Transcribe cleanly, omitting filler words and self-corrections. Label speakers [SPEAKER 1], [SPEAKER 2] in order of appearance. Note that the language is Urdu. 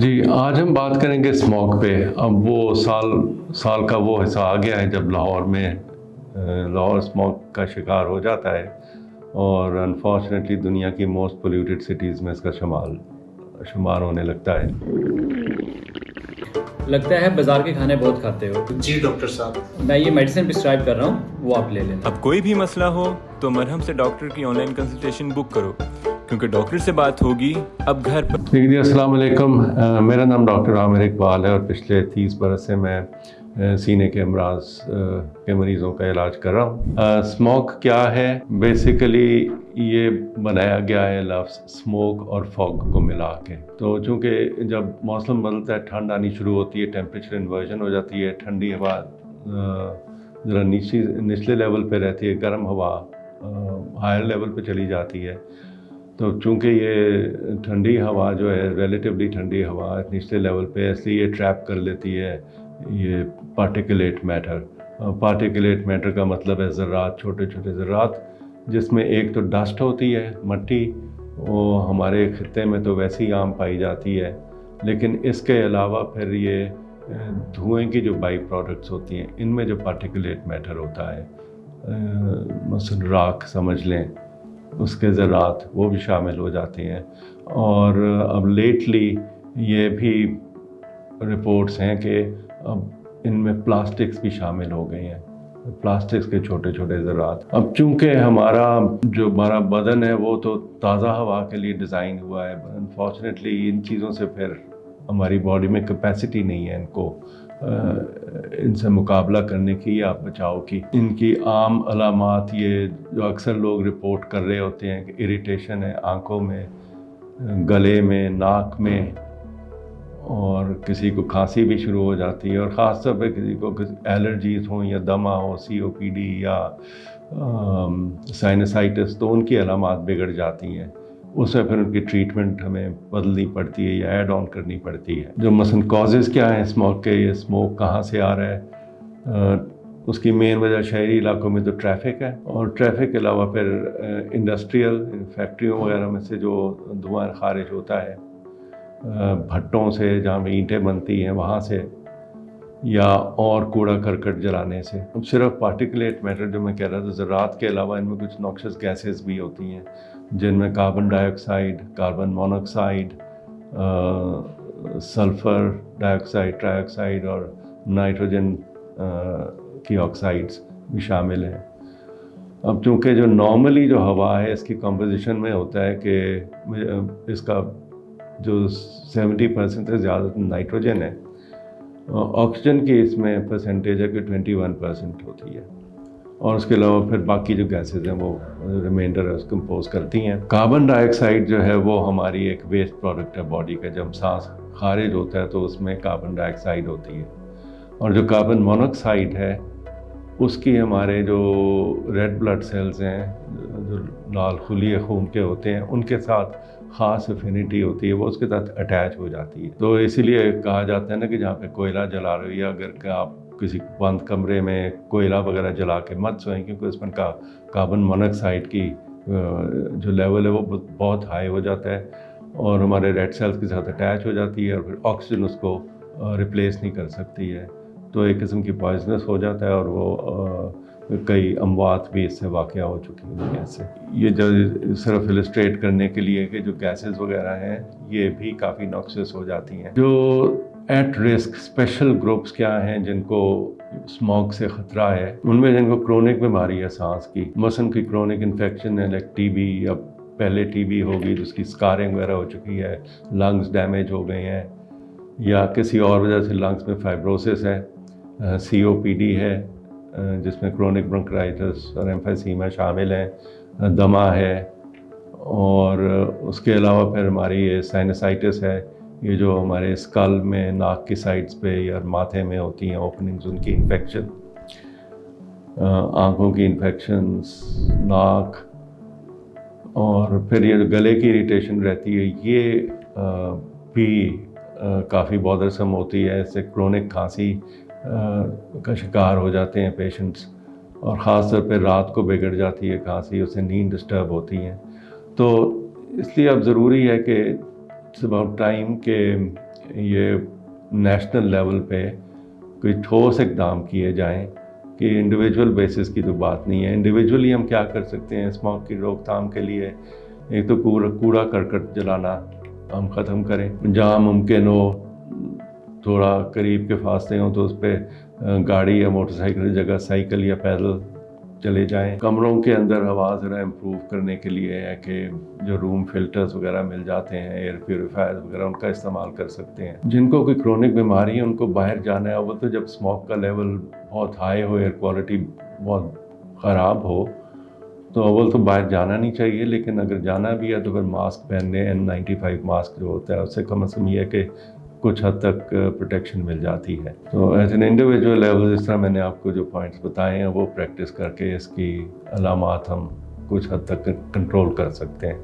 [SPEAKER 1] جی آج ہم بات کریں گے اسموگ پہ. اب وہ سال کا وہ حصہ آ گیا ہے جب لاہور اسموگ کا شکار ہو جاتا ہے اور انفارچونیٹلی دنیا کی موسٹ پولیوٹیڈ سٹیز میں اس کا شمار ہونے لگتا ہے.
[SPEAKER 2] لگتا ہے بازار کے کھانے بہت کھاتے ہو.
[SPEAKER 3] جی ڈاکٹر صاحب،
[SPEAKER 2] میں یہ میڈیسن پرسکرائب کر رہا ہوں، وہ آپ لے لینا.
[SPEAKER 4] اب کوئی بھی مسئلہ ہو تو مرہم سے ڈاکٹر کی آن لائن کنسلٹیشن بک کرو، کیونکہ ڈاکٹر سے بات ہوگی اب گھر پر.
[SPEAKER 1] جی السلام علیکم. میرا نام ڈاکٹر عامر اقبال ہے اور پچھلے 30 برس سے میں سینے کے امراض کے مریضوں کا علاج کر رہا ہوں. اسموگ کیا ہے؟ بیسیکلی یہ بنایا گیا ہے لفظ اسموک اور فوگ کو ملا کے. تو چونکہ جب موسم بدلتا ہے، ٹھنڈ آنی شروع ہوتی ہے، ٹیمپریچر انورژن ہو جاتی ہے، ٹھنڈی ہوا ذرا نچلے لیول پہ رہتی ہے، گرم ہوا ہائر لیول پہ چلی جاتی ہے. تو چونکہ یہ ٹھنڈی ہوا جو ہے ریلیٹیولی ٹھنڈی ہوا نچلے لیول پہ، اس لیے یہ ٹریپ کر لیتی ہے یہ پارٹیکولیٹ میٹر. پارٹیکولیٹ میٹر کا مطلب ہے ذرات، چھوٹے چھوٹے ذرات، جس میں ایک تو ڈسٹ ہوتی ہے، مٹی، وہ ہمارے خطے میں تو ویسے ہی عام پائی جاتی ہے، لیکن اس کے علاوہ پھر یہ دھوئیں کی جو بائی پروڈکٹس ہوتی ہیں، ان میں جو پارٹیکولیٹ میٹر ہوتا ہے، مثلا راکھ سمجھ لیں، اس کے ذرات وہ بھی شامل ہو جاتے ہیں. اور اب لیٹلی یہ بھی رپورٹس ہیں کہ اب ان میں پلاسٹکس بھی شامل ہو گئے ہیں، پلاسٹکس کے چھوٹے چھوٹے ذرات. اب چونکہ ہمارا بدن ہے وہ تو تازہ ہوا کے لیے ڈیزائن ہوا ہے، انفارچونیٹلی ان چیزوں سے پھر ہماری باڈی میں کیپیسٹی نہیں ہے ان سے مقابلہ کرنے کی یا بچاؤ کی. ان کی عام علامات یہ جو اکثر لوگ رپورٹ کر رہے ہوتے ہیں کہ اریٹیشن ہے آنکھوں میں، گلے میں، ناک میں، اور کسی کو کھانسی بھی شروع ہو جاتی ہے، اور خاص طور پہ کسی کو الرجیز ہوں یا دمہ ہو، COPD یا سائنسائٹس، تو ان کی علامات بگڑ جاتی ہیں. اس سے پھر ان کی ٹریٹمنٹ ہمیں بدلنی پڑتی ہے یا ایڈ آن کرنی پڑتی ہے. جو مثلا کازز کیا ہیں اسموگ کے، یہ اسموگ کہاں سے آ رہا ہے؟ اس کی مین وجہ شہری علاقوں میں تو ٹریفک ہے، اور ٹریفک کے علاوہ پھر انڈسٹریل فیکٹریوں وغیرہ میں سے جو دھواں خارج ہوتا ہے، بھٹوں سے جہاں پہ اینٹیں بنتی ہیں وہاں سے، یا اور کوڑا کرکٹ جلانے سے. اب صرف پارٹیکولیٹ میٹر جو میں کہہ رہا تھا، ذرات کے علاوہ ان میں کچھ نوکشس گیسز بھی ہوتی ہیں، جن میں کاربن ڈائی آکسائڈ، کاربن مونوکسائڈ، سلفر ڈائی آکسائڈ، ٹرائی آکسائڈ اور نائٹروجن کی آکسائڈس بھی شامل ہیں. اب چونکہ جو نارملی جو ہوا ہے اس کی کمپوزیشن میں ہوتا ہے کہ اس کا جو 70% سے زیادہ نائٹروجن ہے، آکسیجن کی اس میں پرسنٹیج ہے کہ 21% ہوتی ہے، اور اس کے علاوہ پھر باقی جو گیسز ہیں وہ ریمائنڈر ہے اس کمپوز کرتی ہیں. کاربن ڈائی آکسائڈ جو ہے وہ ہماری ایک ویسٹ پروڈکٹ ہے باڈی کا. جب سانس خارج ہوتا ہے تو اس میں کاربن ڈائی آکسائڈ ہوتی ہے، اور جو کاربن مونوکسائڈ ہے اس کی ہمارے جو ریڈ بلڈ سیلز ہیں، جو لال خلیے خون کے ہوتے ہیں، ان کے ساتھ خاص افینٹی ہوتی ہے، وہ اس کے ساتھ اٹیچ ہو جاتی ہے. تو اسی لیے کہا جاتا ہے نا کہ جہاں پہ کوئلہ جلا رہی ہے، اگر کہ آپ کسی بند کمرے میں کوئلہ وغیرہ جلا کے مت سوئیں، کیونکہ اس میں کاربن مونوکسائڈ کی جو لیول ہے وہ بہت ہائی ہو جاتا ہے، اور ہمارے ریڈ سیلز کے ساتھ اٹیچ ہو جاتی ہے، اور پھر آکسیجن اس کو ریپلیس نہیں کر سکتی ہے، تو ایک قسم کی پوائزنس ہو جاتا ہے، اور وہ کئی اموات بھی اس سے واقع ہو چکی ہیں دنیا سے. یہ جو صرف السٹریٹ کرنے کے لیے کہ جو گیسز وغیرہ ہیں یہ بھی کافی نوکسس ہو جاتی ہیں. جو ایٹ رسک اسپیشل گروپس کیا ہیں جن کو اسموگ سے خطرہ ہے، ان میں جن کو کرونک بیماری ہے سانس کی، مثلاً کوئی کرونک انفیکشن ہے لائک TB، یا پہلے TB ہوگی جس کی اسکارنگ وغیرہ ہو چکی ہے، لنگز ڈیمیج ہو گئے ہیں، یا کسی اور وجہ سے لنگز میں فائبروسس ہے، COPD ہے جس میں کرونک برونکائٹس اور ایمفیسیما شامل ہیں، دمہ ہے، اور اس کے علاوہ پھر ہماری یہ سائنسائٹس ہے، یہ جو ہمارے اسکل میں، ناک کی سائڈز پہ یا ماتھے میں ہوتی ہیں اوپننگز، ان کی انفیکشن، آنکھوں کی انفیکشنز، ناک، اور پھر یہ جو گلے کی اریٹیشن رہتی ہے، یہ بھی کافی بودرسم ہوتی ہے. اس سے کرونک کھانسی کا شکار ہو جاتے ہیں پیشنٹس، اور خاص طور پہ رات کو بگڑ جاتی ہے کھانسی، اس سے نیند ڈسٹرب ہوتی ہیں. تو اس لیے اب ضروری ہے کہ اٹس اباؤٹ ٹائم کہ یہ نیشنل لیول پہ کوئی ٹھوس اقدام کیے جائیں کہ انڈیویجول بیسس کی تو بات نہیں ہے. انڈیویجولی ہم کیا کر سکتے ہیں اسموک کی روک تھام کے لیے؟ ایک تو کوڑا کرکٹ جلانا ہم ختم کریں, جہاں ممکن ہو تھوڑا قریب کے فاصلے ہوں تو اس پہ گاڑی یا موٹر سائیکل کی جگہ سائیکل یا پیدل چلے جائیں. کمروں کے اندر ہوا ذرا امپروو کرنے کے لیے ہے کہ جو روم فلٹرز وغیرہ مل جاتے ہیں, ایئر پیوریفائر وغیرہ, ان کا استعمال کر سکتے ہیں. جن کو کوئی کرونک بیماری ہے ان کو باہر جانا ہے, وہ تو جب اسموک کا لیول بہت ہائی ہو, ایئر کوالٹی بہت خراب ہو, تو اول تو باہر جانا نہیں چاہیے. لیکن اگر جانا بھی ہے تو پھر ماسک پہننے, N95 ماسک جو ہوتا ہے اس سے کم از کم یہ ہے کہ کچھ حد تک پروٹیکشن مل جاتی ہے. تو ایز این انڈیویجول لیول اس طرح میں نے آپ کو جو پوائنٹس بتائے ہیں وہ پریکٹس کر کے اس کی علامات ہم کچھ حد تک کنٹرول کر سکتے ہیں.